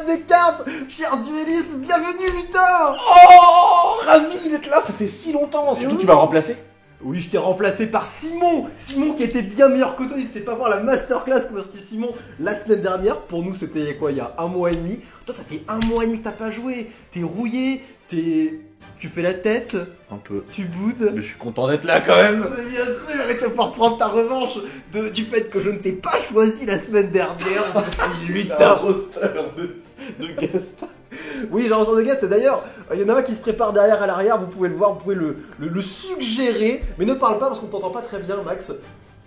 des cartes. Cher duelliste, bienvenue lutin. Oh, ravi d'être là, ça fait si longtemps. Surtout oui. tu vas me remplacer. Oui, je t'ai remplacé par Simon. Simon qui était bien meilleur que toi. N'hésitez pas à voir la masterclass que m'a sorti Simon la semaine dernière. Pour nous, c'était quoi, il y a 1 mois et demi. Toi, ça fait 1 mois et demi que t'as pas joué. T'es rouillé, tu fais la tête, Un peu. tu boudes. Mais je suis content d'être là quand même. Mais bien sûr, et tu vas pouvoir prendre ta revanche du fait que je ne t'ai pas choisi la semaine dernière, mon petit Un lutin. roster de guest. Oui, j'ai reçu de guest, et d'ailleurs, il y en a un qui se prépare derrière à l'arrière, vous pouvez le voir, vous pouvez le suggérer, mais ne parle pas parce qu'on t'entend pas très bien, Max.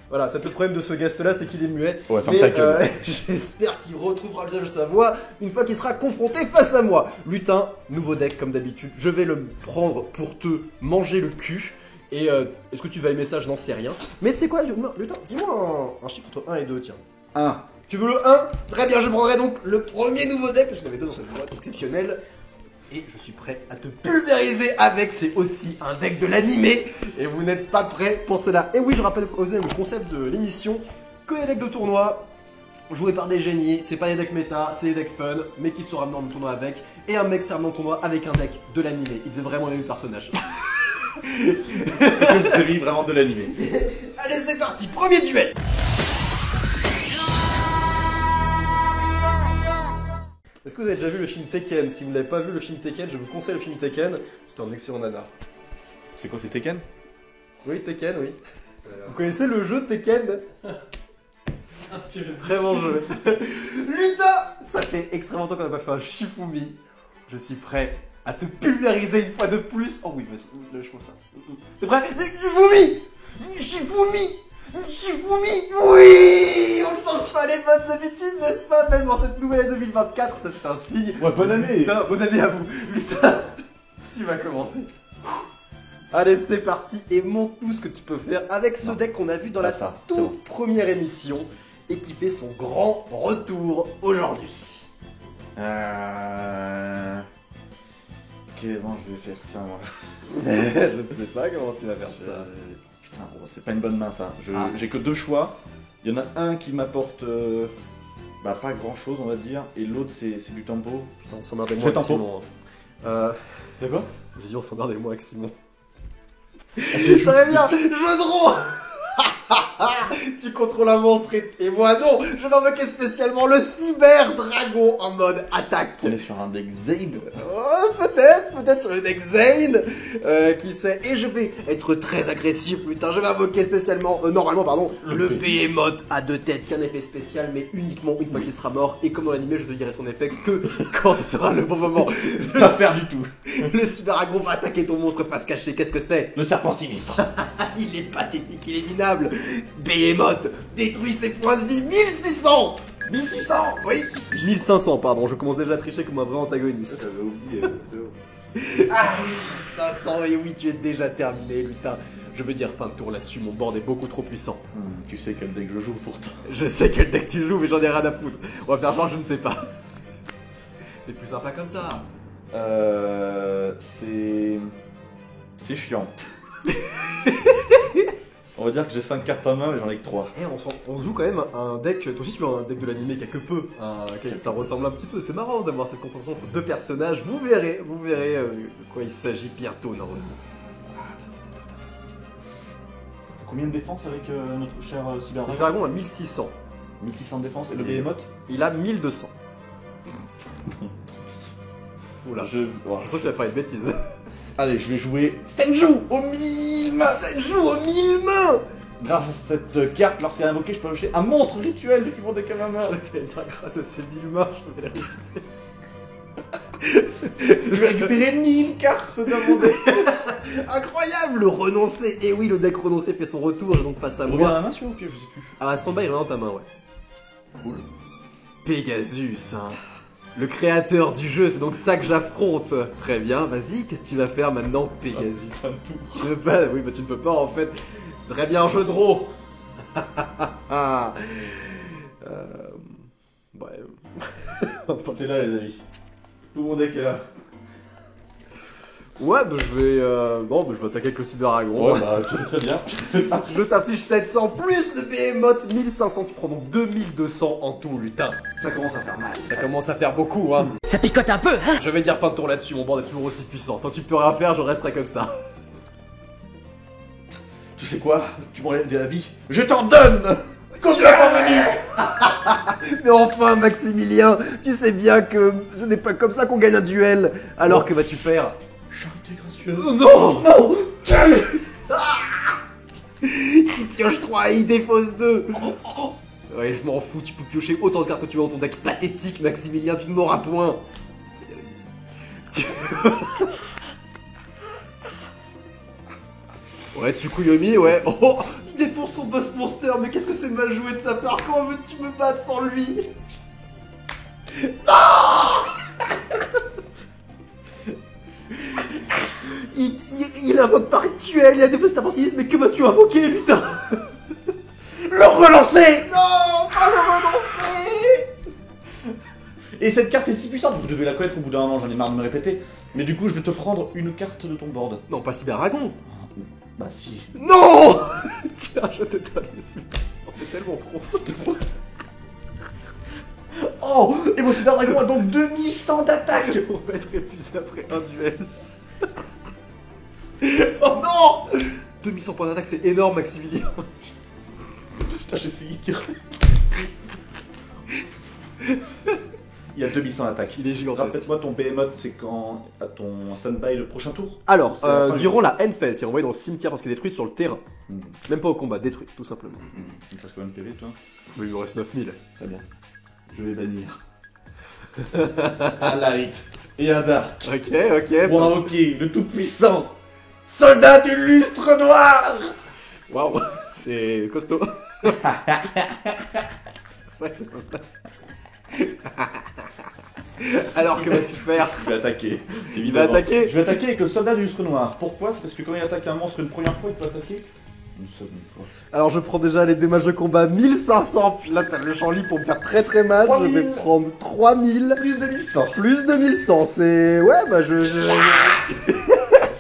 Voilà, c'est le problème de ce guest-là, c'est qu'il est muet. Ouais, ferme mais ta gueule. j'espère qu'il retrouvera le visage de sa voix une fois qu'il sera confronté face à moi. Lutin, nouveau deck comme d'habitude, je vais le prendre pour te manger le cul. Et est-ce que tu vas aimer ça? Je n'en sais rien. Mais tu sais quoi, Lutin, dis-moi un chiffre entre 1 et 2, tiens. 1. Tu veux le 1? Très bien, je prendrai donc le premier nouveau deck, parce qu'il y en avait 2 dans cette boîte exceptionnelle. Et je suis prêt à te pulvériser avec, c'est aussi un deck de l'animé. Et vous n'êtes pas prêts pour cela. Et oui, je rappelle le concept de l'émission, que les decks de tournoi, joués par des génies, c'est pas des decks méta, c'est des decks fun, mais qui sont ramenés en tournoi avec. Et un mec s'est ramené en tournoi avec un deck de l'animé. Il devait vraiment aimer le personnage. C'est une série vraiment de l'animé. Allez, c'est parti, premier duel. Est-ce que vous avez déjà vu le film Tekken? Si vous n'avez pas vu le film Tekken, je vous conseille le film Tekken. C'est un excellent nanar. C'est quoi, c'est Tekken? Oui, Tekken, oui. Vous connaissez le jeu Tekken? Très bon jeu. Luta! Ça fait extrêmement longtemps qu'on n'a pas fait un Shifumi. Je suis prêt à te pulvériser une fois de plus. Oh oui, vas-y, lâche-moi ça. T'es prêt? Shifumi! Shifumi! Shifumi! Oui! On ne change pas les bonnes habitudes, n'est-ce pas? Même dans cette nouvelle année 2024, ça c'est un signe. Ouais, bonne année. Putain, bonne année à vous. Putain, tu vas commencer. Allez, c'est parti et montre-nous ce que tu peux faire avec ce deck qu'on a vu dans la toute première émission et qui fait son grand retour aujourd'hui. Comment je vais faire ça, moi? Je ne sais pas comment tu vas faire ça. Putain, bon, c'est pas une bonne main, ça. J'ai que 2 choix. Il y en a un qui m'apporte pas grand chose, on va dire, et l'autre c'est du tempo. Putain, on s'emmerde avec moi avec Simon. C'est quoi? J'ai dit on s'emmerde avec moi avec Simon. Très bien, jeu de rôle. Tu contrôles un monstre et moi non. Je vais invoquer spécialement le cyber dragon en mode attaque. On est sur un deck Zane. Peut-être sur le deck Zane, qui sait. Et je vais être très agressif, putain. Je vais invoquer spécialement, normalement pardon, le Behemoth à 2 têtes, qui a un effet spécial, mais uniquement une fois qu'il sera mort. Et comme dans l'animé, je te dirai son effet que quand ce sera le bon moment. Pas faire du tout. Le cyber dragon va attaquer ton monstre face cachée. Qu'est-ce que c'est? Le serpent sinistre. Il est pathétique, il est minable. Behemoth détruit ses points de vie. 1600. 1600. Oui. 1500, pardon. Je commence déjà à tricher comme un vrai antagoniste. J'avais oublié, c'est bon. Ah, 1500, et oui, tu es déjà terminé, lutin. Je veux dire fin de tour là-dessus, mon board est beaucoup trop puissant. Tu sais quel deck je joue pourtant. Je sais quel deck tu joues, mais j'en ai rien à foutre. On va faire genre je ne sais pas. C'est plus sympa comme ça. C'est chiant. On va dire que j'ai 5 cartes en main, mais j'en ai que 3. Eh, on joue quand même un deck. Toi aussi, tu as un deck de l'animé quelque peu. Ça ressemble un petit peu. C'est marrant d'avoir cette confrontation entre 2 personnages. Vous verrez de quoi il s'agit bientôt, normalement. Combien de défense avec notre cher Cyber Le Cyberdragon a 1600. 1600 de défense et le Behemoth? Il a 1200. Oula, Je sens que tu vas faire une bêtise. Allez, je vais jouer Senju aux 1000 mains. Senju aux 1000 mains. Grâce à cette carte, lorsqu'elle est invoquée, je peux acheter un monstre rituel depuis mon deck à ma main. Je vais dire grâce à ces 1000 mains, je vais les récupérer. Je vais récupérer 1000 cartes dans mon deck. Incroyable, le renoncer. Et oui, le deck renoncé fait son retour, donc face à Reviens moi. à la main sur le pied, je sais plus. Ah, Samba, il revient dans ta main, ouais. Cool. Pegasus, hein. Le créateur du jeu, c'est donc ça que j'affronte. Très bien, vas-y, qu'est-ce que tu vas faire maintenant, Pegasus? Tu ne peux pas, oui, bah tu ne peux pas en fait. Très bien, jeu de rôle. Ouais. T'es là, les amis. Tout mon deck est là. Ouais, bah je vais... Bon, bah je vais attaquer avec le Cyberdragon. Ouais, bah, tu fais très bien. Je t'affiche 700 plus le Behemoth 1500, tu prends donc 2200 en tout, lutin. Ça commence à faire mal. Ça commence à faire beaucoup, hein. Ça picote un peu, hein. Je vais dire fin de tour là-dessus, mon board est toujours aussi puissant. Tant que tu peux rien faire, je resterai comme ça. Tu sais quoi? Tu m'enlèves de la vie. Je t'en donne! Comme la parvenu! Mais enfin, Maximilien, tu sais bien que ce n'est pas comme ça qu'on gagne un duel. Alors que vas-tu faire? Charité gracieuse. Non! Non! Il pioche 3 et il défausse 2. Ouais, je m'en fous, tu peux piocher autant de cartes que tu veux dans ton deck pathétique, Maximilien, tu ne m'auras point. Ouais, Tsukuyomi, ouais. Oh, il défonce son boss monster, mais qu'est-ce que c'est mal joué de sa part? Comment veux-tu me battre sans lui? Non! Il invoque par rituel, il a défaussé sa pensiviste, mais que vas-tu invoquer, putain? Le relancer! Non, pas le renoncer! Et cette carte est si puissante, vous devez la connaître au bout d'un moment, j'en ai marre de me répéter. Mais du coup, je vais te prendre une carte de ton board. Non, pas Cyberdragon. Bah si. Non! Tiens, je te donne le Cyber. On fait tellement trop. Oh! Et mon Cyberdragon a donc 2100 d'attaque! On va être épuisé après un duel. Oh non! 2100 points d'attaque, c'est énorme, Maximilien. Putain, j'ai essayé de dire. Il y a 2100 d'attaque. Il est gigantesque. Rappelle-moi, ton Behemoth, c'est quand à ton stand-by le prochain tour? Alors, C'est la fin durant la end phase, c'est envoyé dans le cimetière parce qu'il est détruit sur le terrain. Même pas au combat, détruit, tout simplement. Il te reste combien de PV, toi? Mais il me reste 9000. Très bien. Je vais bannir. Un light et un dark. Ok. Pour invoquer le tout-puissant soldat du lustre noir. Waouh, c'est costaud. Ouais, c'est pas mal. Alors, que vas-tu faire? Je vais attaquer. Il va attaquer. Je vais attaquer avec le soldat du lustre noir. Pourquoi? C'est parce que quand il attaque un monstre une première fois, il peut attaquer une seconde fois. Alors, je prends déjà les dommages de combat 1500. Puis là, t'as le champ libre pour me faire très très mal. 3000. Je vais prendre 3000. Plus de 1100. Plus de 1100. C'est. Ouais, bah je.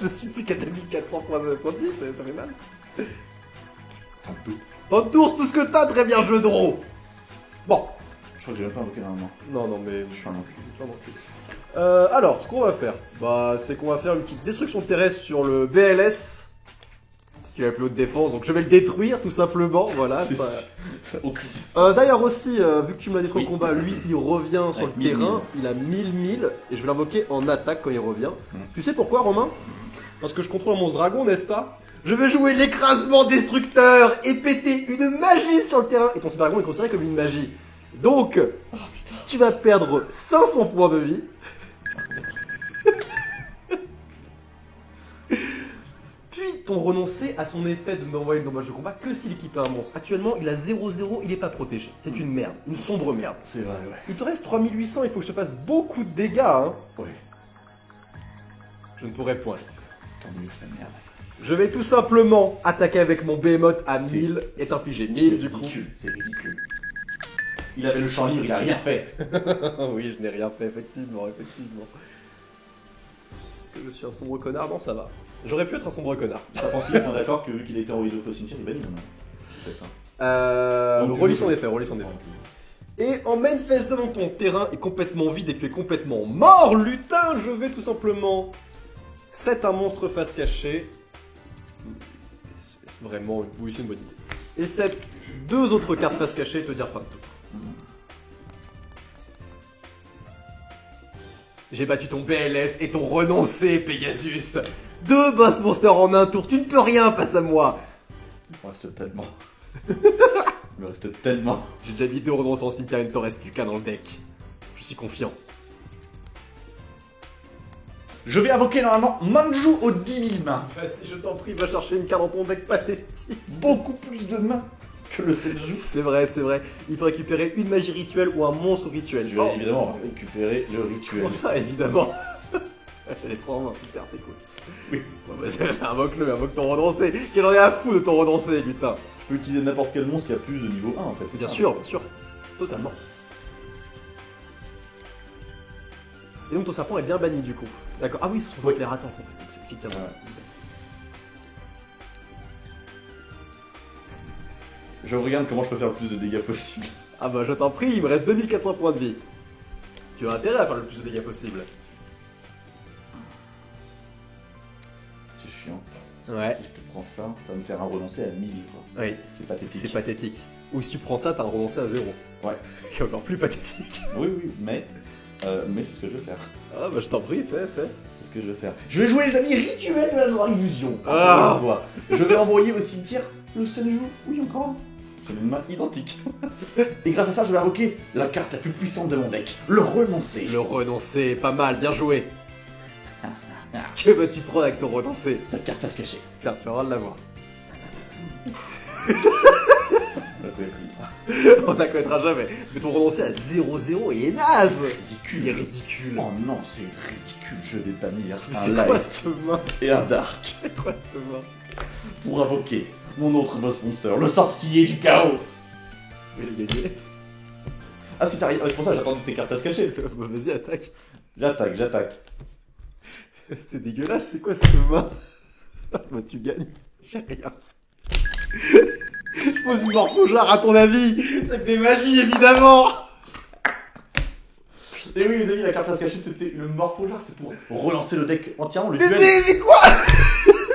Je suis plus qu'à 2400 points de vie, ça fait mal. Un peu. Fin de tour, c'est tout ce que t'as. Très bien, jeu de draw. Bon. Je crois que j'ai même pas invoqué normalement. Non, mais. Je suis un enculé. Tu vas m'en enculer. Alors, ce qu'on va faire, bah, c'est qu'on va faire une petite destruction terrestre sur le BLS. Parce qu'il a la plus haute défense, donc je vais le détruire tout simplement. Voilà. Ça... D'ailleurs, aussi, vu que tu me l'as détruit au combat, lui il revient sur le terrain. Il a 1000 et je vais l'invoquer en attaque quand il revient. Tu sais pourquoi, Romain? Parce que je contrôle mon dragon, n'est-ce pas? Je vais jouer l'écrasement destructeur et péter une magie sur le terrain. Et ton dragon est considéré comme une magie. Donc, tu vas perdre 500 points de vie. Puis ton renoncer à son effet de m'envoyer le dommage de combat que s'il équipe un monstre. Actuellement, il a 0-0, il est pas protégé. C'est une merde, une sombre merde. C'est vrai, ouais. Il te reste 3800, il faut que je te fasse beaucoup de dégâts, hein. Ouais. Je ne pourrai point le faire. Tant mieux, ça merde. Je vais tout simplement attaquer avec mon Behemoth à 1000 et t'infliger 1000 du coup. C'est ridicule. Il avait le champ libre, il a rien fait. Oui, je n'ai rien fait, effectivement. Est-ce que je suis un sombre connard? Non, ça va. J'aurais pu être un sombre connard. Ça pense qu'ils sont d'accord que vu qu'il a été envoyé au cimetière, il banni ou non? C'est ça. Relis son effet. Et en main phase de ton terrain est complètement vide et tu es complètement mort, lutin. Je vais tout simplement set un monstre face cachée. C'est vraiment oui, c'est une bonne idée. Et set deux autres cartes face cachée et te dire fin de tour. J'ai battu ton BLS et ton renoncé, Pegasus. 2 boss monsters en un tour, tu ne peux rien face à moi. Il me reste tellement. Il me reste tellement. J'ai déjà mis 2 renonces en cimetière, il ne t'en reste plus qu'un dans le deck. Je suis confiant. Je vais invoquer normalement Manju aux 10 000 mains. Vas-y, je t'en prie, va chercher une carte dans ton deck pathétique. Beaucoup plus de mains que le Senju. C'est vrai. Il peut récupérer une magie rituelle ou un monstre rituel. Je vais évidemment récupérer le rituel. Comment ça, évidemment? T'as les 3 en 1, super, c'est cool. Oui. Bon, bah, invoque ton renoncé. Qu'est-ce j'en ai à foutre de ton renoncé, putain. Je peux utiliser n'importe quel monstre qui a plus de niveau 1 en fait. Bien sûr. Totalement. Et donc ton serpent est bien banni du coup. D'accord. Ah oui, ça se joue avec les ratas, c'est vrai. Effectivement. Ouais. Je regarde comment je peux faire le plus de dégâts possible. Ah bah je t'en prie, il me reste 2400 points de vie. Tu as intérêt à faire le plus de dégâts possible. C'est chiant. Ouais. Si je te prends ça, ça va me faire un renoncer à 1000 quoi. Oui. C'est pathétique. C'est pathétique. Ou si tu prends ça, t'as renoncé à 0. Ouais. C'est encore plus pathétique. Oui, mais c'est ce que je vais faire. Ah bah je t'en prie, fais. C'est ce que je vais faire. Je vais jouer les amis rituels de la noire illusion. Ah. Je vais envoyer au cimetière le Senju. Oui, encore. Comme une main identique. Et grâce à ça, je vais invoquer la carte la plus puissante de mon deck, le renoncer. Le renoncer, pas mal, bien joué. Que vas-tu prendre avec ton renoncer? Ta carte face cachée. Tiens, tu auras de l'avoir. On la connaîtra jamais. Mais ton renoncer à 0-0, il est naze. Ridicule. Il est ridicule. Oh non, c'est ridicule. Je vais bannir Mais un c'est quoi light cette main? et un dark C'est quoi cette main? pour invoquer mon autre boss monster, le sorcier du chaos. Il a gagné. Ah si t'arrives, c'est pour ça que j'attendais tes cartes face cachée. Bah, vas-y, attaque. J'attaque. C'est dégueulasse, c'est quoi cette main? Bah tu gagnes. J'ai rien. Je pose une morphojare à ton avis. C'est que des magies, évidemment. Et oui les amis, la carte face cachée c'était le morphojare, c'est pour relancer le deck entièrement, le Mais duel. c'est quoi?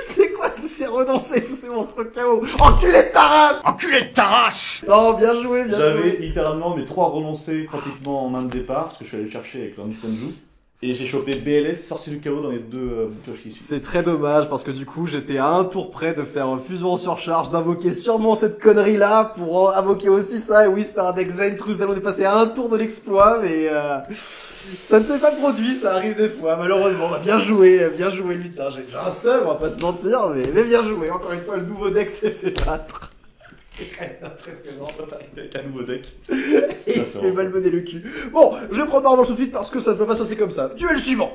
C'est quoi tous ces renoncés, tous ces monstres chaos? Enculé de ta race! Enculé de ta race. Non, bien joué, bien J'avais joué. littéralement mes 3 renoncés pratiquement en main de départ, parce que je suis allé chercher avec l'Andy Senju. Et j'ai chopé BLS, sorti du chaos dans les deux boutoches qui suivent. C'est très dommage parce que du coup j'étais à un tour près de faire fusion en surcharge, d'invoquer sûrement cette connerie là pour invoquer aussi ça. Et oui, c'était un deck Zen Truth, on est passé à un tour de l'exploit, mais ça ne s'est pas produit, ça arrive des fois malheureusement. Bah, bien joué lutin. J'ai un seum, on va pas se mentir, mais bien joué. Encore une fois, le nouveau deck s'est fait battre. C'est quand même impressionnant. Avec un nouveau deck. Et il se fait malmener le cul. Bon, je vais prendre ma revanche tout de suite parce que ça ne peut pas se passer comme ça. Duel suivant.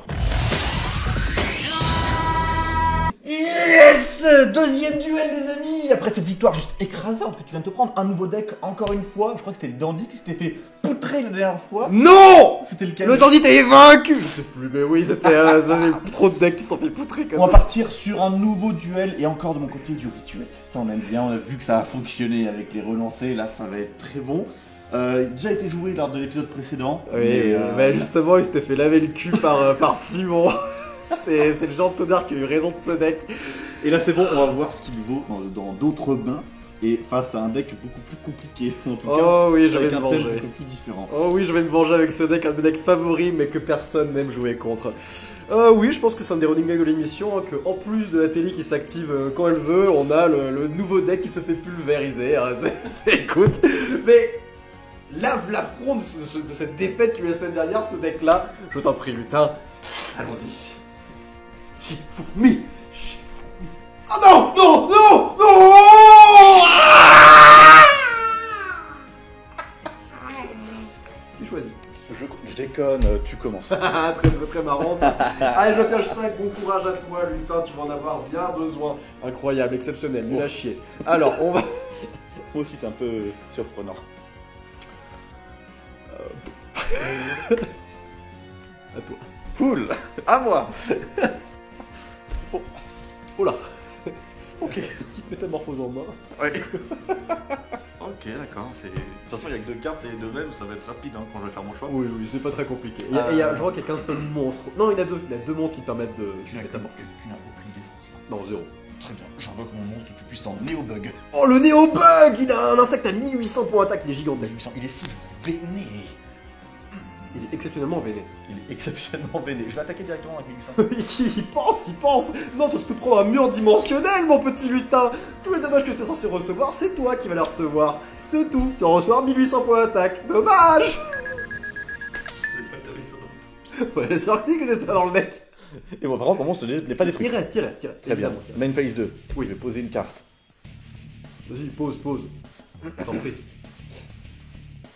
Yes! Deuxième duel des amis! Après cette victoire juste écrasante que tu viens de te prendre, un nouveau deck encore une fois. Je crois que c'était le Dandy qui s'était fait poutrer la dernière fois. Non! C'était lequel? Le Dandy est vaincu. Je sais plus, mais oui, c'était trop de decks qui sont fait poutrer comme On va ça. partir sur un nouveau duel et encore de mon côté du rituel. Ça on aime bien, on a vu que ça a fonctionné avec les relancés, là ça va être très bon. Déjà été joué lors de l'épisode précédent. Oui, bah justement, il s'était fait laver le cul par Simon. C'est le genre de tonnerre qui a eu raison de ce deck. Et là c'est bon, on va voir ce qu'il vaut dans d'autres mains. Et face à un deck beaucoup plus compliqué, en tout cas. Oh oui, je vais avec me un thème venger. beaucoup plus différent. Oh oui, je vais me venger avec ce deck, un de mes decks favoris, mais que personne n'aime jouer contre. Oui, je pense que c'est un des running gags de l'émission, hein, que en plus de la télé qui s'active quand elle veut, on a le nouveau deck qui se fait pulvériser. Hein, écoute, mais lave l'affront de cette défaite qu'il y a eu la semaine dernière, ce deck-là. Je t'en prie, lutin, allons-y. Shifumi. Oh non, non, non, non. Tu choisis. Je déconne, tu commences. Très marrant ça. Allez, je cache 5, bon courage à toi, lutin, tu vas en avoir bien besoin. Incroyable, exceptionnel, nul à chier. Alors, on va. Moi aussi c'est un peu surprenant. À toi. Cool. À moi. Oh là. Ok. Petite métamorphose en main. Ouais. Ok, d'accord. De toute façon, il n'y a que 2 cartes, c'est les 2 mêmes, ça va être rapide quand je vais faire mon choix. Oui, c'est pas très compliqué. Je crois qu'il n'y a qu'un seul monstre. Non, il y en a deux. Il y a 2 monstres qui te permettent de métamorphoser. Tu n'as aucune défense. Non, 0. Très bien, j'invoque mon monstre le plus puissant, Néobug. Oh, le Néobug. Il a un insecte à 1800 points d'attaque, il est gigantesque. Il est si véné. Il est exceptionnellement véné. Il est exceptionnellement véné. Je vais attaquer directement avec 1800. il pense. Non, tu peux te prendre un mur dimensionnel, mon petit lutin. Tous les dommages que tu es censé recevoir, c'est toi qui vas les recevoir. C'est tout. Tu vas recevoir 1800 points d'attaque. Dommage. Ouais, c'est sûr que si que j'ai ça dans le deck. Et bon, par contre, mon monstre n'est pas détruit. Il reste. Très bien. Évidemment qu'il reste. Main phase 2. Oui. Je vais poser une carte. Vas-y, pose. Je t'en prie.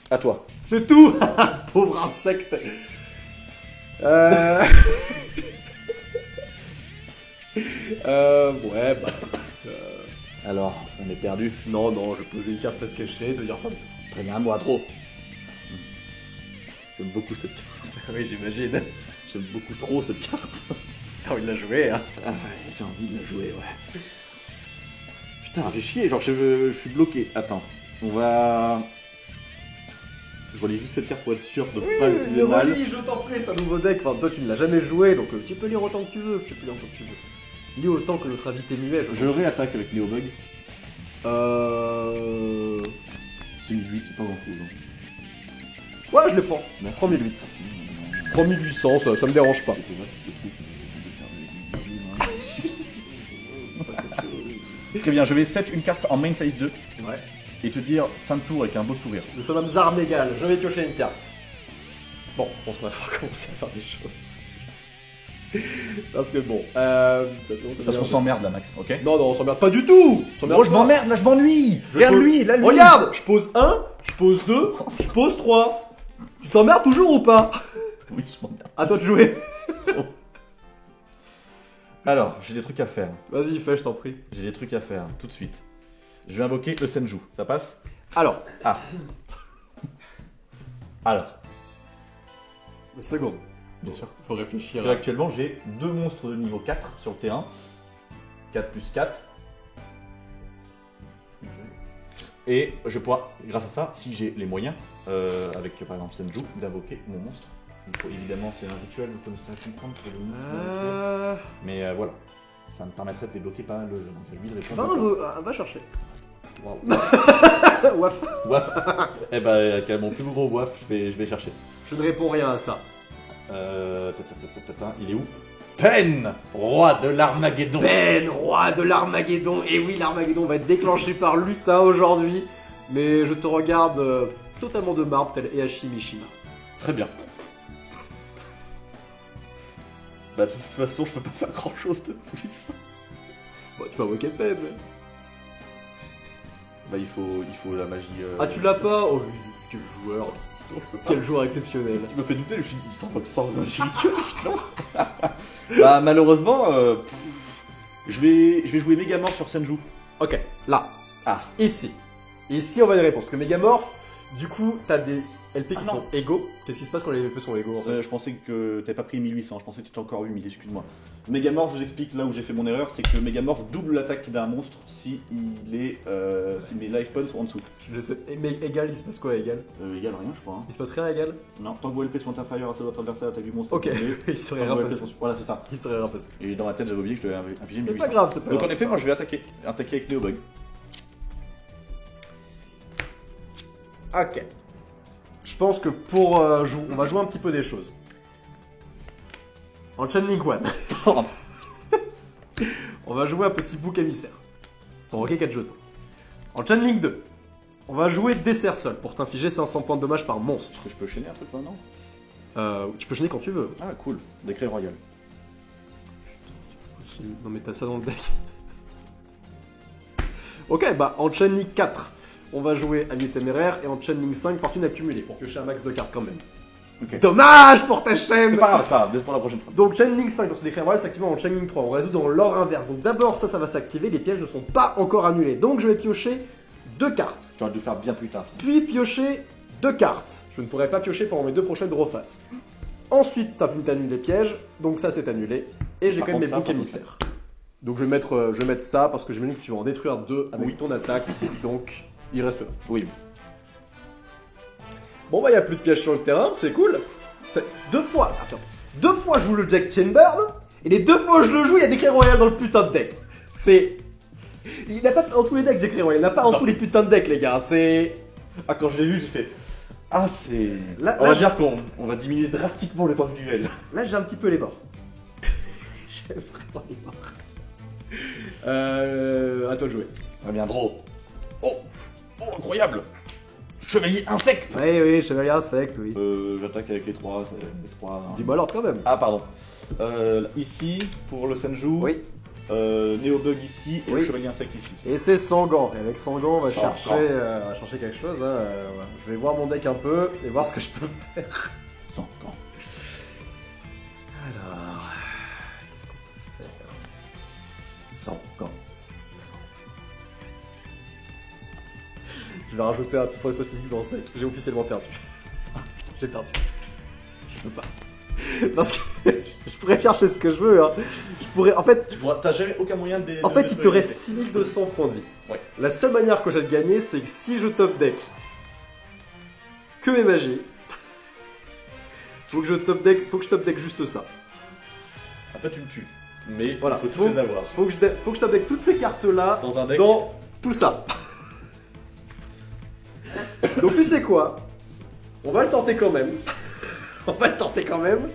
À toi. C'est tout. Pauvre insecte. Ouais, bah. Alors, on est perdu. Non, je vais poser une carte face cachée, te dire fin. Très bien, moi, trop. J'aime beaucoup cette carte. Oui, j'imagine. j'aime beaucoup trop cette carte. T'as envie de la jouer, hein? Ah ouais, j'ai envie de la jouer, ouais. Putain, fait chier, genre je suis bloqué. Attends, on va... Je relis juste cette carte pour être sûr de pas l'utiliser mais mal. relis, je t'en prie, c'est un nouveau deck. Enfin, toi, tu ne l'as jamais joué, donc tu peux lire autant que tu veux. Lis autant que notre invité muet. Je réattaque avec Neobug. Euh... C'est 1008, c'est pas grand chose. Ouais, je les prends. Je prends 1008. Je prends 1800, ça me dérange pas. Très bien, je vais set une carte en main phase 2 Ouais. et te dire fin de tour avec un beau sourire. Nous sommes à armes égales. Je vais piocher une carte. Bon, je pense qu'on va falloir commencer à faire des choses. Parce que bon, ça commence à Parce qu'on devenir- s'emmerde là, Max, ok? Non, on s'emmerde pas du tout. On s'emmerde Moi je pas. m'emmerde, là je m'ennuie! Je Regarde pose- lui, là lui! Regarde, je pose 1, je pose 2, je pose 3. Tu t'emmerdes toujours ou pas? Oui, je m'emmerde. À toi de jouer. Alors, j'ai des trucs à faire. Vas-y, fais, je t'en prie. J'ai des trucs à faire, tout de suite. Je vais invoquer le Senju, ça passe? Alors, Ah. Alors, une seconde. bien sûr. Faut réfléchir. Parce que actuellement, j'ai 2 monstres de niveau 4 sur le terrain. 4 plus 4. Et je vais pouvoir, grâce à ça, si j'ai les moyens, avec par exemple Senju, d'invoquer mon monstre. Il faut, évidemment, c'est un rituel, vous connaissez à comprendre pour le monstre. c'est un rituel. Mais voilà, ça me permettrait de débloquer pas mal de jeux. Donc j'ai envie de répondre. Va chercher. Waouh. Waf. Waf. Eh ben, avec mon plus gros waf, je vais chercher. Je ne réponds rien à ça. Il est où? Pen, roi de l'Armageddon. Ben, roi de l'Armageddon. Et oui, l'Armageddon va être déclenché par lutin aujourd'hui. Mais je te regarde totalement de marbre, tel Heihachi Mishima. Très bien. Bah de toute façon, je peux pas faire grand chose de plus. Bon, tu m'as invoqué Ben. Bah il faut la magie. Ah, tu l'as pas? Oh, oui, quel joueur. Non, je peux pas. Quel joueur exceptionnel. Tu me fais douter, je me suis dit, il s'en va sans magie rituelle, non. Bah malheureusement, je vais jouer Megamorph sur Senju. Ok, là. Ah. Ici. Ici, on va y répondre. Parce que Megamorph, du coup, t'as des LP qui Ah, sont non. égaux. Qu'est-ce qui se passe quand les LP sont égaux en fait? Je pensais que t'avais pas pris 1800, je pensais que tu encore eu 1000, excuse-moi. Megamorph, je vous explique là où j'ai fait mon erreur, c'est que Megamorph double l'attaque d'un monstre si mes life points sont en dessous. Je sais. Mais égal, il se passe quoi à égal? Égal rien, je crois. Hein. Il se passe rien à égal? Non, tant que vos LP sont inférieurs à ceux de votre adversaire, l'attaque du monstre. Ok, est il serait tombée. Tant que rien vos LP passé. sont- Voilà, c'est ça. Il serait rien passé. Et dans ma tête, j'avais oublié que je devais infliger 1800. C'est pas grave, c'est pas Donc grave. en effet, moi je vais attaquer avec Neobug. Ok. Je pense que pour on va jouer un petit peu des choses. En Chain Link 1, on va jouer un petit bouc émissaire. Pour invoquer 4 jetons. En Chain Link 2, on va jouer Dessert Seul pour t'infliger 500 points de dommage par monstre. Je peux chaîner un truc maintenant? Tu peux chaîner quand tu veux. Ah cool, décret royal. Non mais t'as ça dans le deck. Ok, bah en Chain Link 4, on va jouer Allié Téméraire et en Chain Link 5, Fortune accumulée pour piocher un max de cartes quand même. Ok. Dommage pour ta chaîne. C'est pas grave, c'est pas grave, laisse pour la prochaine fois. Donc Chain Link 5 pour se décrire royal s'active en Chain Link 3. On résout dans l'ordre inverse. Donc d'abord ça va s'activer, les pièges ne sont pas encore annulés. Donc je vais piocher 2 cartes. J'aurais dû le faire bien plus tard. Puis piocher 2 cartes. Je ne pourrai pas piocher pendant mes 2 prochaines draw phases. Ensuite t'as vu t'annules les pièges. Donc ça c'est annulé. Et j'ai Par quand même mes contre, ça, boucs ça, émissaires. Donc je vais mettre ça parce que j'imagine que tu vas en détruire 2 avec Oui. ton attaque. Donc il reste là. Oui. Bon bah il n'y a plus de pièges sur le terrain, c'est cool. 2 fois, attends, 2 fois je joue le Jack Chamber, et les 2 fois où je le joue, il y a des Décret Royal dans le putain de deck. C'est... Il n'a pas dans tous les decks Décret Royal, il n'a pas dans Non. tous les putains de decks les gars, c'est... Ah quand je l'ai vu, j'ai fait... Ah c'est... Là, On va je- dire qu'on va diminuer drastiquement le temps du duel. Là j'ai un petit peu les bords. J'ai vraiment les bords. À toi de jouer. Très bien, draw. Oh, incroyable. Chevalier insecte. Oui, chevalier insecte, oui. J'attaque avec les 3. Dis-moi l'ordre quand même. Ah pardon. Ici, pour le Senju. Oui. Neobug ici et Oui. le chevalier insecte ici. Et c'est Sangan. Et avec Sangan, on va Sangan. chercher quelque chose. Hein. Ouais. Je vais voir mon deck un peu et voir ce que je peux faire. Sans camp. Alors, qu'est-ce qu'on peut faire? Sangan. Je vais rajouter un petit point d'espace physique dans ce deck. J'ai officiellement perdu. J'ai perdu. Je peux pas. Parce que je pourrais chercher ce que je veux. Hein. Je pourrais, en fait, T'as jamais aucun moyen de. en fait, il te reste 6200 points de vie. Ouais. La seule manière que j'ai de gagner, c'est que si je top deck que mes magies, faut que je top deck juste ça. Après, tu me tues. Mais Voilà, il faut tous les avoir. Faut que je top deck toutes ces cartes-là Dans un deck. dans tout ça. Donc tu sais quoi? On va le tenter quand même. On va le tenter quand même.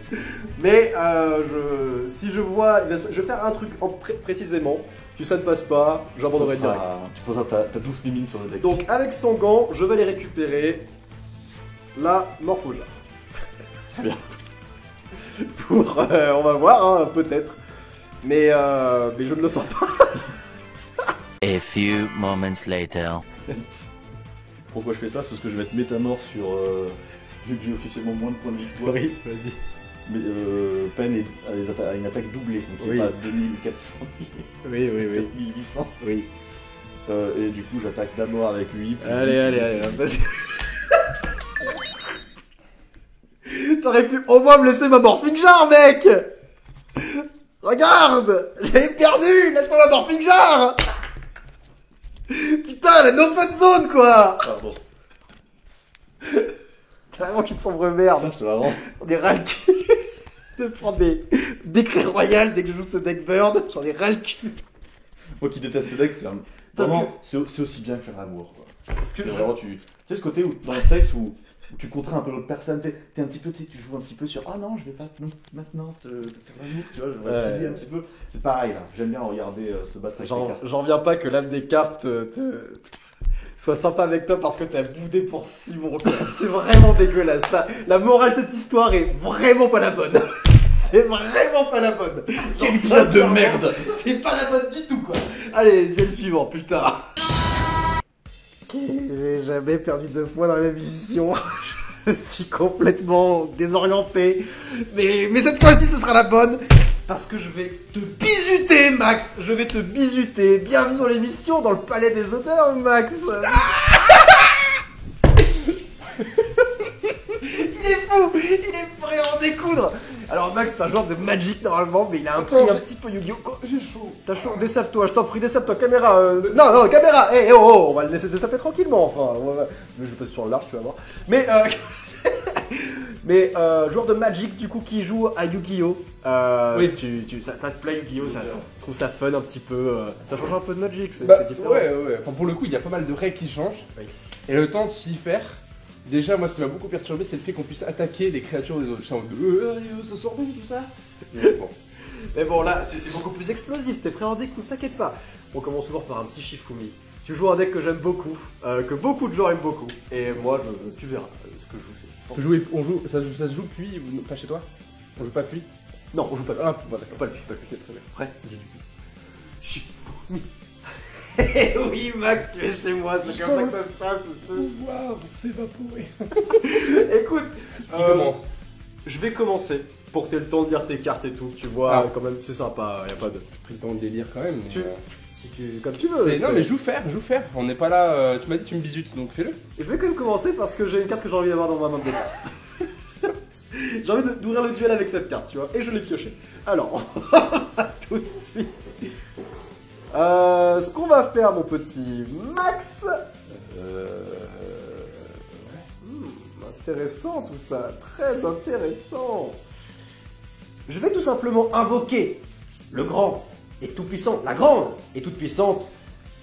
Mais si je vois... Je vais faire un truc précisément. Si ça ne passe pas, j'abandonnerai direct. Tu poses t'as 12 mimines sur le deck. Donc avec son gant, je vais les récupérer. La Morphojar. Très bien. Pour... on va voir, hein, peut-être. Mais je ne le sens pas. A few moments later. Pourquoi je fais ça? C'est parce que je vais être métamorphe sur... vu que j'ai officiellement moins de points de victoire. Oui, vas-y. Mais Pen a une attaque doublée, donc il Oui. est pas à 2400, Oui. 4800. Oui. Et du coup, j'attaque d'abord avec lui. puis- Allez, vas-y. T'aurais pu au moins me laisser ma Morphing Jar, mec. Regarde, j'avais perdu. Laisse-moi ma Morphing Jar. Putain, la no fun zone, quoi. Pardon. T'as vraiment qu'une sombre Ça, merde. je te la rends. On est ras le cul de prendre des décrets royales dès que je joue ce deck Bird. J'en ai ras le cul. Moi qui déteste ce deck, c'est un... Parce vraiment, c'est aussi bien que faire l'amour, quoi. Parce que C'est vraiment, tu sais ce côté où, dans le sexe où tu contrains un peu l'autre personne, t'es un petit peu, tu joues un petit peu sur ah non, je vais pas maintenant te faire l'amour, tu vois, je vais teaser un petit peu. C'est pareil là, j'aime bien regarder se battre avec les cartes. j'en viens pas que l'âme des cartes soit sympa avec toi parce que t'as boudé pour Simon. C'est vraiment dégueulasse. La morale de cette histoire est vraiment pas la bonne. C'est vraiment pas la bonne. Quel épisode de sincèrement, merde. C'est pas la bonne du tout, quoi. Allez, duel suivant, putain. Ok, j'ai jamais perdu 2 fois dans la même émission. Je suis complètement désorienté. Mais cette fois-ci, ce sera la bonne. Parce que je vais te bisuter, Max. Je vais te bisuter. Bienvenue dans l'émission, dans le palais des odeurs, Max. Il est fou. Il est prêt à en découdre. Alors Max, c'est un joueur de Magic normalement, mais il a un prix un petit peu Yu-Gi-Oh! J'ai chaud. T'as chaud. Dessape-toi, je t'en prie, dessape-toi. Caméra. Non, caméra. On va le laisser dessaper tranquillement. Enfin, je vais passer sur le large, tu vas voir. Mais joueur de Magic du coup qui joue à Yu-Gi-Oh! Oui. Ça te plaît Yu-Gi-Oh! Ça je trouve ça fun un petit peu. Ça change un peu de Magic, c'est différent. ouais. Enfin, pour le coup, il y a pas mal de règles qui changent. Oui. Et le temps de s'y faire, déjà, moi, ce qui m'a beaucoup perturbé, c'est le fait qu'on puisse attaquer les créatures des autres. Je suis en mode, ça sort d'où tout ça? Mais bon. Mais bon, là, c'est beaucoup plus explosif, t'es prêt à en découdre, t'inquiète pas. On commence toujours par un petit Shifumi. Tu joues un deck que j'aime beaucoup, que beaucoup de joueurs aiment beaucoup. Et moi, tu verras ce que je joue. Ça se joue puis, ou pas chez toi? On joue pas puis? Non, on joue pas. Ah, bon, d'accord. Pas le Ok, très bien. Prêt? Shifumi. Eh oui, Max, tu es chez moi, c'est comme ça que ça se passe. Pouvoir s'évaporer. Écoute, Qui commence? je vais commencer pour que t'aies le temps de lire tes cartes et tout. Tu vois, Ah. quand même, c'est sympa, y a pas de. J'ai pris le temps de les lire quand même. Mais, Si comme tu veux. non, mais joue faire. On n'est pas là. Tu m'as dit tu me bisutes, donc fais-le. Je vais quand même commencer parce que j'ai une carte que j'ai envie d'avoir dans ma main de départ. J'ai envie d'ouvrir le duel avec cette carte, tu vois, et je l'ai pioché. Alors, tout de suite. Ce qu'on va faire, mon petit Max. Intéressant tout ça, très intéressant. Je vais tout simplement invoquer le grand et tout puissant, la grande et toute puissante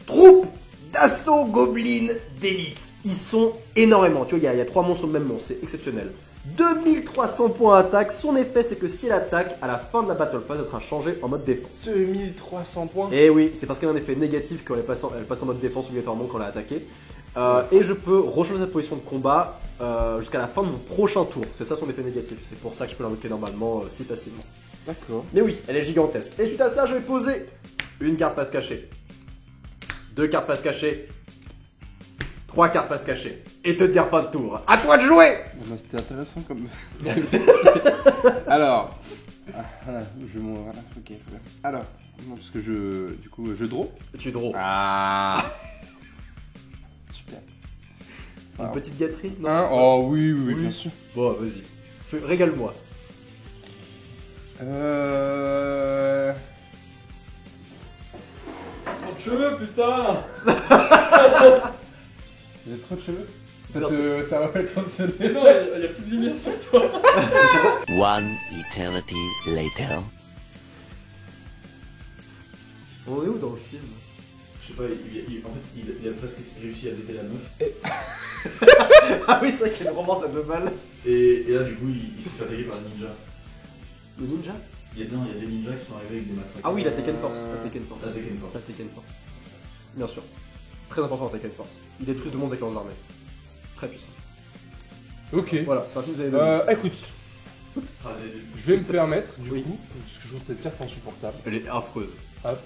troupe d'assaut gobelins d'élite. Ils sont énormément, tu vois, il y a 3 monstres de même monstre, c'est exceptionnel. 2300 points attaque, son effet c'est que si elle attaque, à la fin de la battle phase, elle sera changée en mode défense. 2300 points. Et oui, c'est parce qu'elle a un effet négatif quand elle passe en mode défense obligatoirement quand elle a attaqué. Et je peux rechanger sa position de combat jusqu'à la fin de mon prochain tour. C'est ça son effet négatif, c'est pour ça que je peux l'invoquer normalement si facilement. D'accord. Mais oui, elle est gigantesque. Et suite à ça, je vais poser une carte face cachée, 2 cartes face cachée, 3 cartes face cachée, et te dire fin de tour. À toi de jouer. C'était intéressant comme. Alors. Voilà, voilà, ok. Alors, non, parce que je draw. Tu draw. Ah. Super. Une petite gâterie, non? Oh oui, Oui. bien sûr. Bon, vas-y. Régale-moi. Trop de cheveux, putain. J'ai trop de cheveux. C'est Ça va pas être tensionné. Non, il y a plus de lumière sur toi. One eternity later. On est où dans le film? Je sais pas, en fait, il a presque réussi à baiser la meuf. Ah oui, c'est vrai qu'il y a une romance à 2 balles. Et là, du coup, il s'est fait attaquer par un ninja. Le ninja? Il y a des ninjas qui sont arrivés avec des matraques. Ah oui, la Tekken Force. La Tekken Force. La Tekken Force. La Tekken Force. Bien sûr. Très important la Tekken Force. Ils détruisent le monde avec leurs armées. Très puissant. Ok. Voilà, c'est un film des années 2000. Écoute, Ah, je vais me permettre, du Oui. coup, parce que je trouve cette carte insupportable. Elle est affreuse. Hop.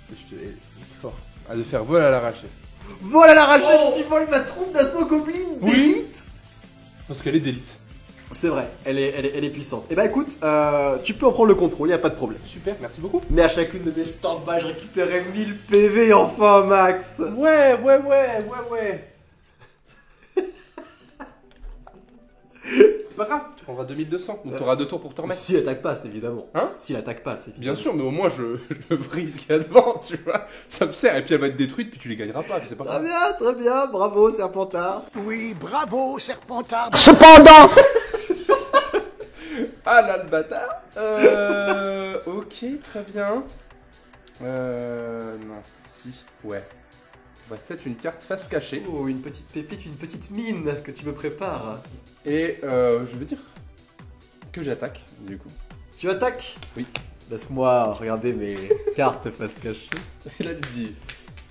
Je te fort. Ah, de faire vol à l'arraché. Vol à l'arraché, tu voles ma troupe d'assaut goblin Oui. d'élite. Parce qu'elle est d'élite. C'est vrai, elle est puissante. Et bah écoute, tu peux en prendre le contrôle, y a pas de problème. Super, merci beaucoup. Mais à chacune de mes stand-by, je récupérais 1000 PV enfin, max. Ouais. C'est pas grave, tu prendras 2200, donc t'auras 2 tours pour te remettre. Si elle attaque pas, c'est évidemment. Hein? Si elle attaque pas, c'est Bien évidemment. sûr, mais au moins je brise ce qu'il y a devant, tu vois. Ça me sert, et puis elle va être détruite, puis tu les gagneras pas, mais c'est pas grave. Très bien, bravo Serpentard. Oui, bravo, Serpentard. Ah là le bâtard. Ok, très bien. Non, si, ouais. On va set une carte face cachée. Oh, une petite pépite, une petite mine que tu me prépares. Et je veux dire que j'attaque, du coup. Tu attaques? Oui. Laisse-moi regarder mes cartes face cachée. Et là, il dit.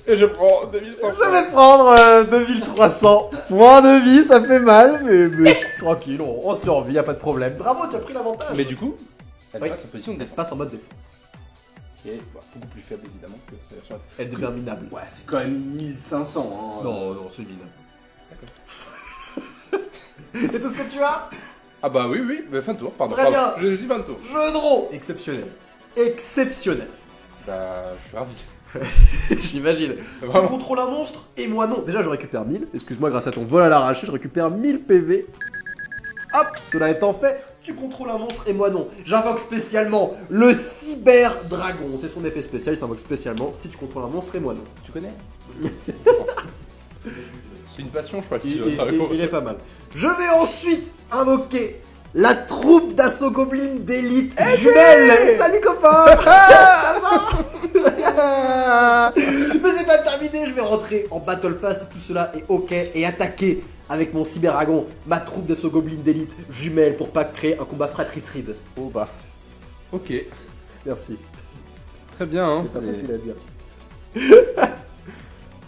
Et je prends 2100 Je vais prendre 2300 points de vie, ça fait mal, mais tranquille, on survit, y a pas de problème. Bravo, tu as pris l'avantage. Mais du coup, elle Oui. passe en position de Elle défense. passe en mode défense. Qui est beaucoup plus faible, évidemment, que celle sur la... Elle devient minable. Ouais, c'est quand même 1500, hein. Non, c'est minable. C'est tout ce que tu as? Ah bah oui, bah, fin de tour, pardon. Très Pardon, bien. Je dis fin de tour. Jeu de rôle. Exceptionnel. Exceptionnel. Bah, je suis ravi. J'imagine. Tu Vraiment. contrôles un monstre et moi non. Déjà, je récupère 1000. Excuse-moi, grâce à ton vol à l'arraché, je récupère 1000 PV. Hop, cela étant fait, tu contrôles un monstre et moi non. J'invoque spécialement le cyber dragon. C'est son effet spécial, il s'invoque spécialement si tu contrôles un monstre et moi non. Tu connais? C'est une passion, je crois. Il est pas mal. Je vais ensuite invoquer la troupe d'assaut goblin d'élite jumelle. Salut copain. Ça va? Mais c'est pas terminé, je vais rentrer en battle phase si tout cela est ok et attaquer avec mon cyberdragon ma troupe d'assaut goblin d'élite jumelle pour pas créer un combat fratricide. Oh bah. Ok. Merci. Très bien, hein. C'est pas facile à dire.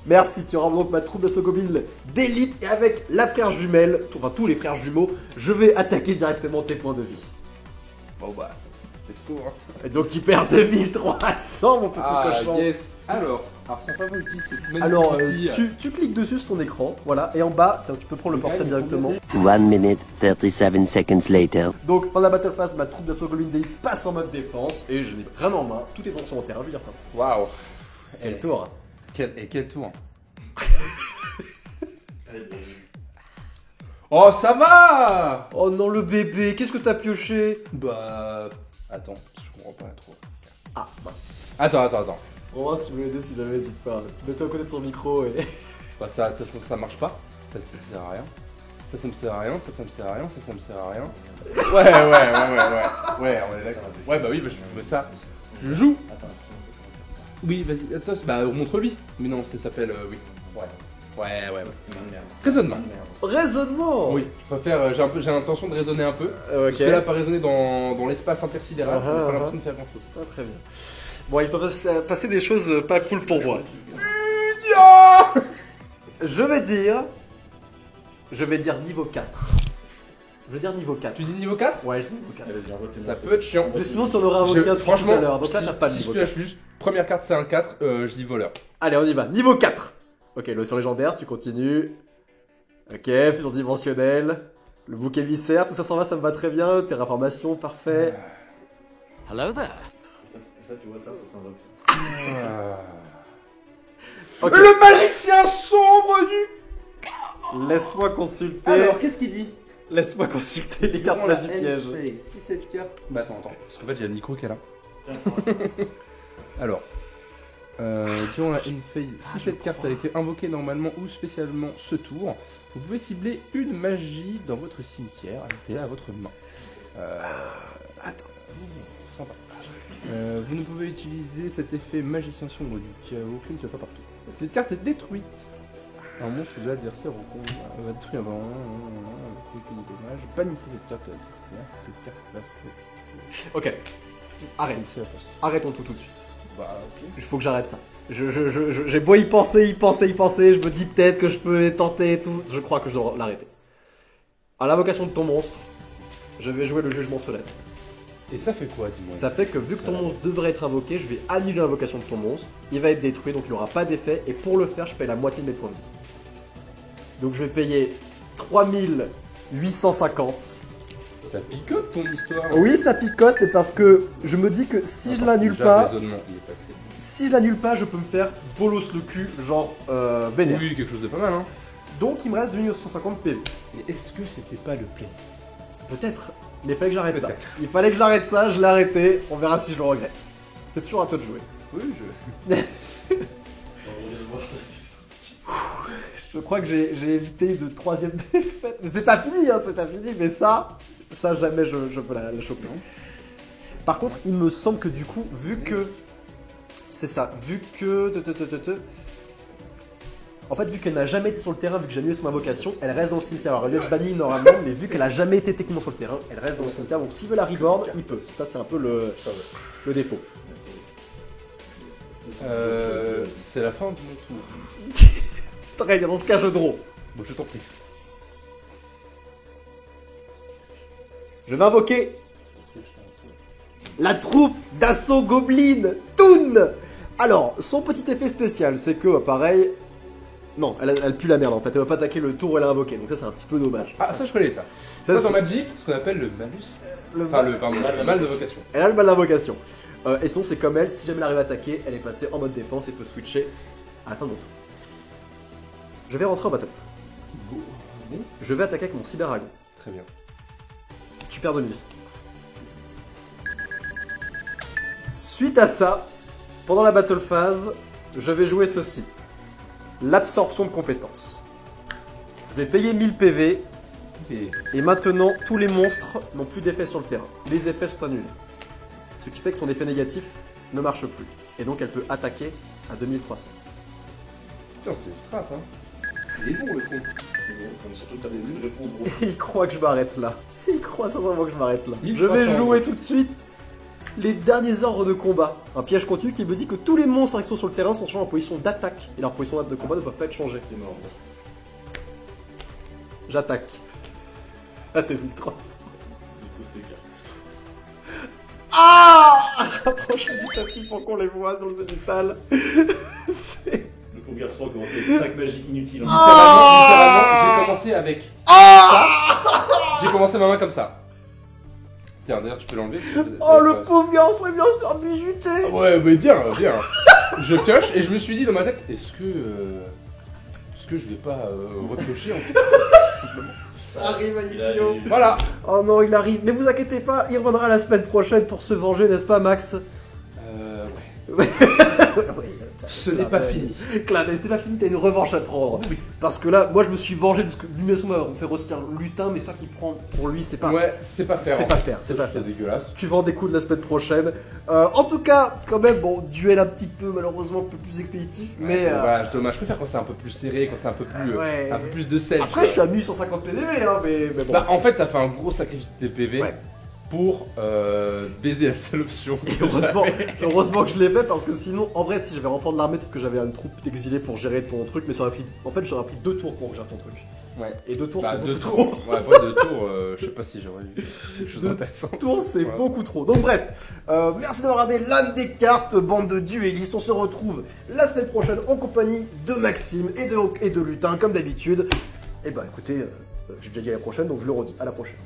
Merci, tu auras donc ma troupe d'assaut goblin d'élite et avec la frère jumelle, enfin tous les frères jumeaux, je vais attaquer directement tes points de vie. Bon bah. Let's go, hein. Et donc tu perds 2300 mon petit cochon. Yes. Alors sans favori, c'est Alors magnifique. tu cliques dessus sur ton écran, voilà, et en bas, tiens, tu peux prendre le portable directement. 1 minute 37 seconds later. Donc fin de la battle phase, ma troupe d'assaut goblin d'élite passe en mode défense et je l'ai vraiment en main, tout est bon sur mon terrain, je veux dire fin. Waouh. Quel tour. Quel tour. Oh, ça va. Oh non le bébé, qu'est-ce que t'as pioché? Bah. Attends, je comprends pas trop. Ah mince. Attends. On va voir si tu veux l'aider, si jamais hésite pas. Mets-toi à côté de son micro et... Bah ça marche pas. Ça sert à rien. Ça me sert à rien, ça me sert à rien, ça me sert à rien. Ouais, on est d'accord. Ouais, bah oui, bah je fais ça. Je joue. Oui, vas-y, attends, bah montre-lui. Mais non, ça s'appelle, oui. Ouais. Raisonnement. Raisonnement. Oui, je préfère, j'ai l'intention de raisonner un peu. Ok. Parce que là, pas raisonner dans l'espace intersidéral, j'ai pas l'impression de faire grand chose. Ah, très bien. Bon, il peut passer des choses pas cool pour moi. Je vais dire niveau 4. Je vais dire niveau 4. Tu dis niveau 4? Ouais, je dis niveau 4. Ça peut être chiant. Parce que sinon, tu en aurais invoqué un depuis tout Franchement, à l'heure. Donc là, t'as pas le si niveau je 4. lâche juste première carte, c'est un 4, je dis voleur. Allez, on y va. Niveau 4. Ok, le sur légendaire, tu continues. Ok, fusion dimensionnelle. Le bouc émissaire, tout ça s'en va, ça me va très bien. Terraformation, parfait. Hello there. Ça, tu vois, ça s'invoque. Ok, Le magicien sombre du... laisse-moi consulter. Alors, qu'est-ce qu'il dit? Laisse-moi consulter les cartes magie piège. Si cette carte. Bah attends. Parce qu'en fait, il y a le micro qui est là. Alors. Durant la end phase, si cette carte a été invoquée normalement ou spécialement ce tour, vous pouvez cibler une magie dans votre cimetière, ajoutez-la à votre main. Attends. Sympa. Vous ne pouvez utiliser cet effet magicien sombre du chaos qui ne tient pas partout. Cette carte est détruite. Un monstre de l'adversaire au combat va détruire avant avec des dommages. Bannissez cette carte de l'adversaire si cette carte passe. Ok. Arrête. Bannissez la poste. Arrêtons tout de suite. Bah ok. Il faut que j'arrête ça. J'ai beau y penser, je me dis peut-être que je peux tenter et tout. Je crois que je dois l'arrêter. À l'invocation de ton monstre, je vais jouer le jugement solennel. Et ça fait quoi, dis-moi? Ça fait que vu que ton monstre devrait être invoqué, je vais annuler l'invocation de ton monstre. Il va être détruit, donc il n'aura pas d'effet. Et pour le faire, je paye la moitié de mes points de vie. Donc je vais payer 3850. Ça picote ton histoire. Oui, ça picote, mais parce que je me dis que si je l'annule Déjà, pas, le raisonnement, il est passé. si je l'annule pas, je peux me faire bolos le cul, genre vénère. Oui, quelque chose de pas mal, hein. Donc il me reste 2950 PV. Mais est-ce que c'était pas le plaisir? Peut-être, mais il fallait que j'arrête ça. Peut-être. Il fallait que j'arrête ça, je l'ai arrêté, on verra si je le regrette. C'est toujours à toi de jouer. Oui, je. Je crois que j'ai évité une troisième défaite. Mais c'est pas fini, hein, c'est pas fini, mais ça jamais je peux la choper. Par contre, il me semble que du coup, vu que... C'est ça, vu que... En fait, vu qu'elle n'a jamais été sur le terrain, vu que j'ai annulé son invocation, elle reste dans le cimetière. Alors, elle doit être bannie normalement, mais vu qu'elle a jamais été techniquement sur le terrain, elle reste dans le cimetière. Donc, s'il veut la reborn, il peut. Ça, c'est un peu le défaut. C'est la fin de mon tour. Très bien, dans ce cas, je draw. Bon, je t'en prie. Je vais invoquer la troupe d'assaut Goblin Toon. Alors, son petit effet spécial, c'est que, pareil... Non, elle pue la merde en fait, elle va pas attaquer le tour où elle a invoqué, donc ça c'est un petit peu dommage. Ah, ça je connais ça. Ça, Ça, dans c'est- Magic, ce qu'on appelle le malus. Le Enfin, mal- le mal de vocation. Elle a le mal d'invocation. Et sinon, c'est comme elle, si jamais elle arrive à attaquer, elle est passée en mode défense et peut switcher à la fin de mon tour. Je vais rentrer en battle phase. Go. Bon, Je vais attaquer avec mon Cyberdragon. très bien. Tu perds 2000. Suite à ça, pendant la battle phase, je vais jouer ceci. L'absorption de compétences. Je vais payer 1000 PV, et maintenant, tous les monstres n'ont plus d'effet sur le terrain. Les effets sont annulés. Ce qui fait que son effet négatif ne marche plus. Et donc, elle peut attaquer à 2300. Putain, c'est strat, hein. Il est bon le con. Il est bon, comme surtout que t'as des vues de répondre gros. Il croit que je m'arrête là. Il croit sincèrement que je m'arrête là. 1300, Je vais jouer ouais. tout de suite les derniers ordres de combat. Un piège continu qui me dit que tous les monstres qui sont sur le terrain sont toujours en position d'attaque. Et leur position de combat ne peuvent pas être changées. T'es mort. J'attaque. Ah, t'es 1300. Du coup, c'était clair. Ah Rapproche-le du tapis pour qu'on les voit sur le zénital. C'est... Le pauvre garçon a commencé 5 magies inutiles. Littéralement, j'ai commencé avec ça. J'ai commencé ma main comme ça. Tiens, d'ailleurs, tu peux l'enlever. Oh, le pauvre garçon, il vient se faire bijuter. Ah ouais, mais bien. Je pioche et je me suis dit dans ma tête, est-ce que je vais pas repiocher en fait? Ça arrive à Il a- Yu-Gi-Oh. il- Voilà. Oh non, il arrive. Mais vous inquiétez pas, il reviendra la semaine prochaine pour se venger, n'est-ce pas, Max? Ouais. Oui, Ce n'est pas fini. Clin d'œil, c'était pas fini, t'as une revanche à prendre. Oui. Parce que là, moi je me suis vengé de ce que l'illumination m'a fait ressortir lutin, mais c'est toi qui prends pour lui, c'est pas. Ouais, c'est pas faire. C'est en pas fait. faire, c'est pas faire. C'est dégueulasse. Tu vends des coups de la semaine prochaine. En tout cas, quand même, bon, duel un petit peu, malheureusement, un peu plus expéditif, mais. Ouais, dommage. Je préfère quand c'est un peu plus serré, quand c'est un peu plus, Ouais. un peu plus de sel. Après, je suis à 1150 PDV, hein, mais bon. Bah, c'est- en fait, t'as fait un gros sacrifice de PV Ouais. pour baiser la seule option. Et heureusement que je l'ai fait parce que sinon, en vrai, si j'avais renfort de l'armée, peut-être que j'avais une troupe d'exilés pour gérer ton truc, mais ça aurait pris. En fait, j'aurais pris 2 tours pour gérer ton truc. Ouais. Et 2 tours, Bah, c'est deux beaucoup tours. trop. Ouais, pas 2 tours. Je sais pas si j'aurais eu quelque chose Deux d'intéressant. Tours, c'est Ouais. beaucoup trop. Donc, bref, merci d'avoir regardé l'âne des cartes, bande de duellistes. On se retrouve la semaine prochaine en compagnie de Maxime et de Lutin, comme d'habitude. Et bah, écoutez, j'ai déjà dit à la prochaine, donc je le redis. À la prochaine.